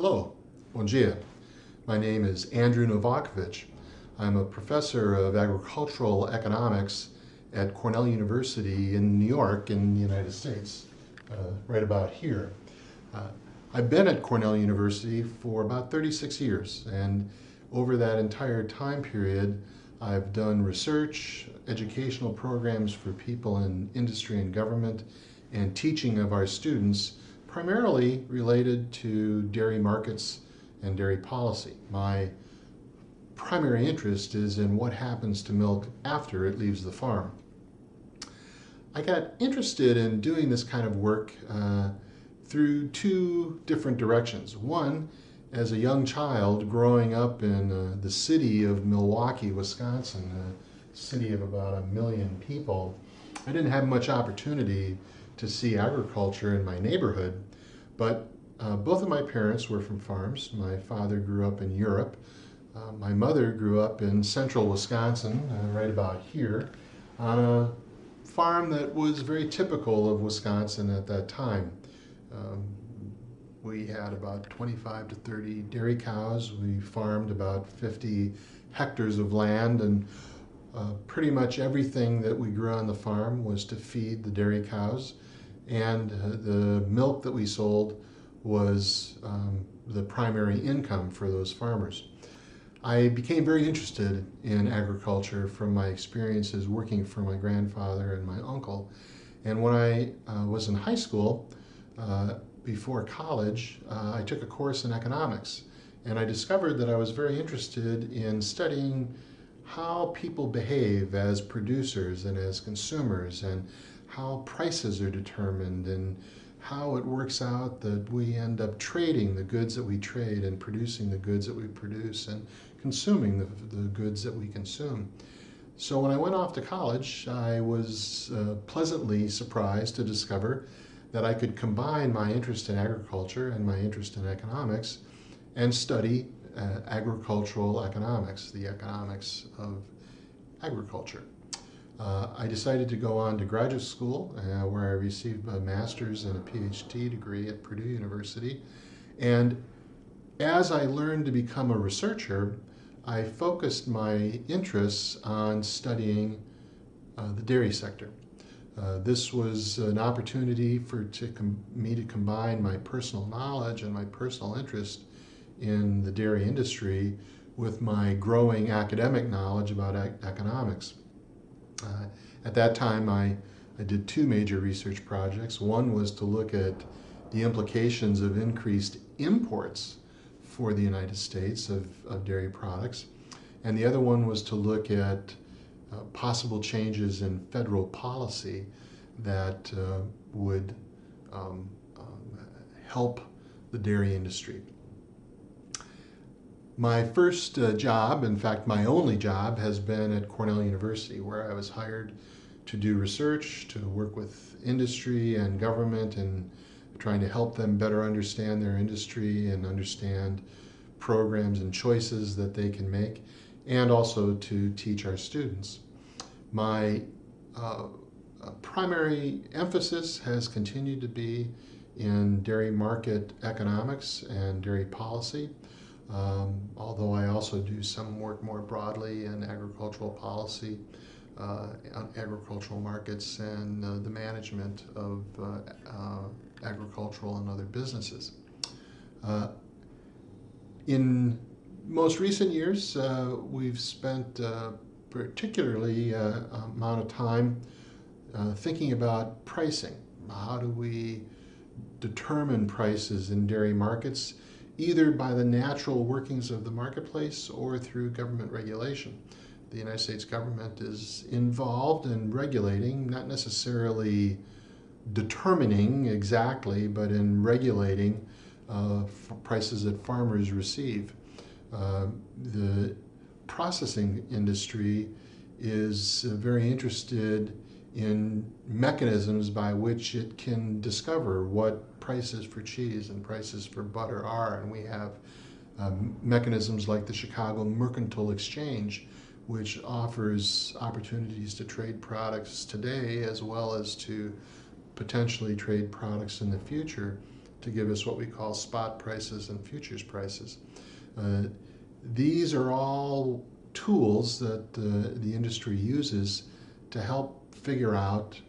Hello, bom dia. My name is Andrew Novakovic. I'm a professor of agricultural economics at Cornell University in New York in the United States, right about here. I've been at Cornell University for about 36 years, and over that entire time period, I've done research, educational programs for people in industry and government, and teaching of our students, primarily related to dairy markets and dairy policy. My primary interest is in what happens to milk after it leaves the farm. I got interested in doing this kind of work through two different directions. One, as a young child growing up in the city of Milwaukee, Wisconsin, a city of about 1 million people, I didn't have much opportunity to see agriculture in my neighborhood, but both of my parents were from farms. My father grew up in Europe. My mother grew up in central Wisconsin, right about here, on a farm that was very typical of Wisconsin at that time. We had about 25 to 30 dairy cows. We farmed about 50 hectares of land, and pretty much everything that we grew on the farm was to feed the dairy cows, and the milk that we sold was the primary income for those farmers. I became very interested in agriculture from my experiences working for my grandfather and my uncle, and when I was in high school, before college, I took a course in economics, and I discovered that I was very interested in studying how people behave as producers and as consumers, and how prices are determined, and how it works out that we end up trading the goods that we trade and producing the goods that we produce and consuming the goods that we consume. So when I went off to college, I was pleasantly surprised to discover that I could combine my interest in agriculture and my interest in economics and study agricultural economics, the economics of agriculture. I decided to go on to graduate school where I received a master's and a PhD degree at Purdue University. And as I learned to become a researcher, I focused my interests on studying the dairy sector. This was an opportunity for me to combine my personal knowledge and my personal interest in the dairy industry with my growing academic knowledge about economics. At that time, I did two major research projects. One was to look at the implications of increased imports for the United States of dairy products, and the other one was to look at possible changes in federal policy that would help the dairy industry. My first job, in fact my only job, has been at Cornell University, where I was hired to do research, to work with industry and government, and trying to help them better understand their industry and understand programs and choices that they can make, and also to teach our students. My primary emphasis has continued to be in dairy market economics and dairy policy, although I also do some work more broadly in agricultural policy, on agricultural markets, and the management of agricultural and other businesses. In most recent years, we've spent particularly amount of time thinking about pricing. How do we determine prices in dairy markets, either by the natural workings of the marketplace or through government regulation? The United States government is involved in regulating, not necessarily determining exactly, but in regulating prices that farmers receive. The processing industry is very interested in mechanisms by which it can discover what prices for cheese and prices for butter are, and we have mechanisms like the Chicago Mercantile Exchange, which offers opportunities to trade products today as well as to potentially trade products in the future to give us what we call spot prices and futures prices. These are all tools that the industry uses to help figure out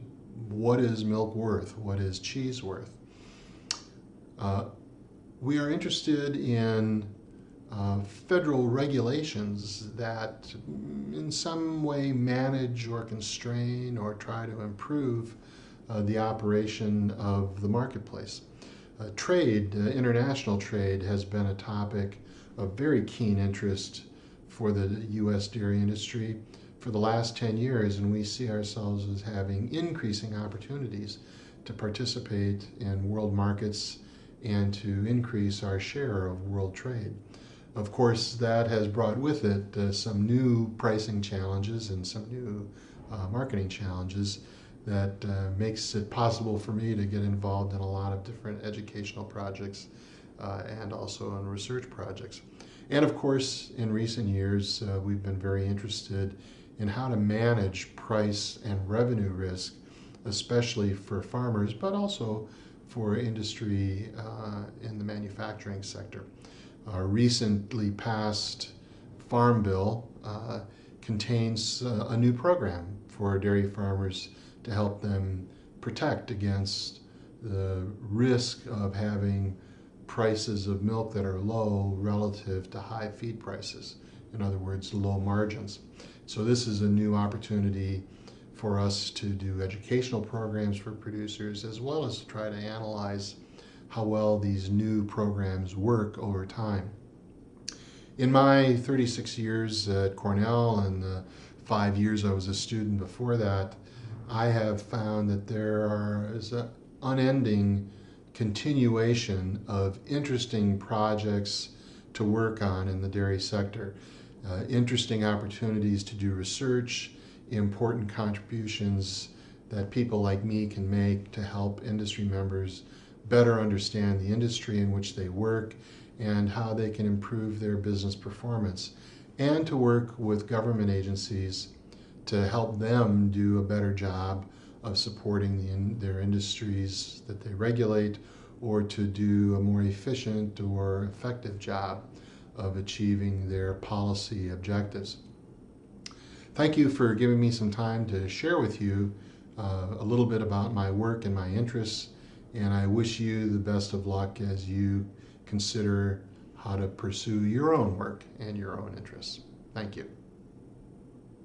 what is milk worth, what is cheese worth. We are interested in federal regulations that in some way manage or constrain or try to improve the operation of the marketplace. Trade, international trade, has been a topic of very keen interest for the U.S. dairy industry for the last 10 years, and we see ourselves as having increasing opportunities to participate in world markets and to increase our share of world trade. Of course, that has brought with it some new pricing challenges and some new marketing challenges that makes it possible for me to get involved in a lot of different educational projects and also in research projects. And of course, in recent years, we've been very interested in how to manage price and revenue risk, especially for farmers, but also for industry in the manufacturing sector. Our recently passed Farm Bill contains a new program for dairy farmers to help them protect against the risk of having prices of milk that are low relative to high feed prices. In other words, low margins. So this is a new opportunity for us to do educational programs for producers, as well as to try to analyze how well these new programs work over time. In my 36 years at Cornell and the 5 years I was a student before that, I have found that there is an unending continuation of interesting projects to work on in the dairy sector. Interesting opportunities to do research, important contributions that people like me can make to help industry members better understand the industry in which they work and how they can improve their business performance, and to work with government agencies to help them do a better job of supporting their industries that they regulate, or to do a more efficient or effective job of achieving their policy objectives. Thank you for giving me some time to share with you a little bit about my work and my interests, and I wish you the best of luck as you consider how to pursue your own work and your own interests. Thank you.